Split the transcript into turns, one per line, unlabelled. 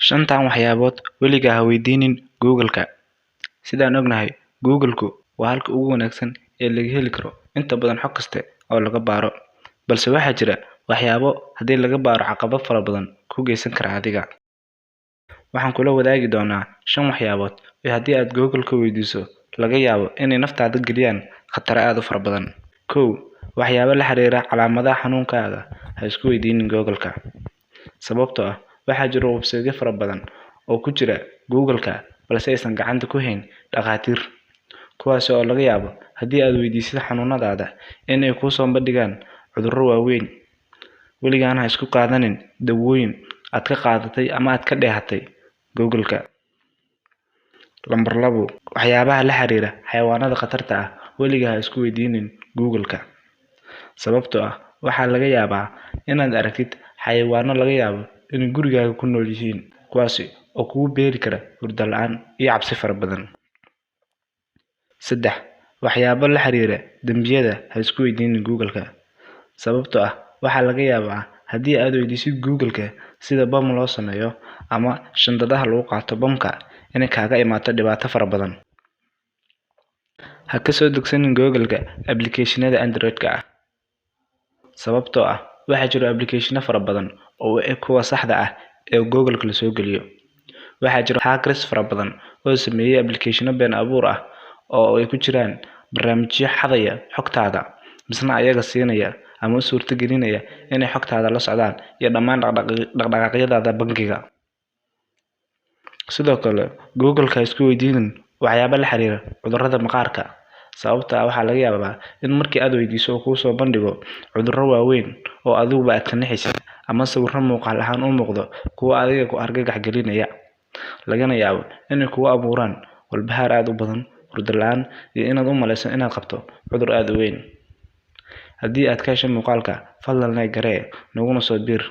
Shantan waxyaabood weligaa ha weydiinin Google-ka. Sidaan ognahay, Google-ku waa halka ugu wanaagsan ee laga heli karo inta badan xog kasta oo laga baaro. Balse waxaa jira waxyaabo haddii laga baaro caqabad fara badan ku geysan kara adiga. Waxaan kula wadaagi doonaa 5 waxyaabood oo haddii aad Google-ka weydiiso laga yaabo inay naftaada geliyaan khatar aad u fara badan. 1. Waxyaabo la xiriira calaamadaha xanuunkaaga ha isku weydiinin Google-ka. Sababtoo ah waxaa jira website fara badan oo ku jira Google-ka balse aysan gacanta ku hayn dhaqaatiir, kuwaas oo laga yaabo haddii aad weydiisid xanuunadaada inay kuu soo bandhigaan cudurro waaweyn. Weligaan ha isku qaadanin dawooyin aad ka qaadatay ama aad ka dheehatay Google-ka. Lambar 2. Waxyaabaha la xiriira xayawaanada khatarta ah weligaa ha isku weydiinin Google-ka. Sababtoo ah waxaa laga yaabaa inaad aragtid xayawaano laga yaabo inay gurigaaga ku nool yihiin, kuwaas oo kugu beeri kara hurdo la'aan iyo cabsi fara badan. 3. Waxyaabo la xiriira dambiyada ha isku weydiinin Google-ka. Sababtoo ah waxaa laga yaabaa haddii aad weydiisid Google-ka sida bam loo sameeyo ama shandadaha lagu qaato bamka inay kaaga imaato dhibaato fara badan. Ha ka soo degsanin Google-ka application-yada Android-ka ah. Sababtoo ah waxaa jira application fara badan oo kuwa saxda ah ee Google-ka la soo geliyo. Waxaa jira hackers fara badan oo sameeyay application been abuur ah oo ay ku jiraan barnaamijyo xadaya xogtaada, misna ayaga siinaya ama suurta gelinaya inay xogtaada la socdaan iyo dhammaan dhaqdhaqaaqyadaada bangiga. Sidoo kale, Google-ka isku weydiinin waxyaabo la xiriira cudurrada maqaarka. Sababtoo ah waxaa laga yaabaa in markii aad weydiiso uu kuu soo bandhigo cudurro waaweyn oo adiguba aad ka naxaysid ama sawirro muuqaal ahaan u muuqdo kuwa adiga ku argagax gelinaya, lagana yaabo inay kugu abuuraan walbahaar aad u badan, hurdo la'aan iyo inaad u malayso inaad qabto cudur aad u weyn. Haddii aad ka heshay muuqaalka, fadlan like garee, naguna soo biir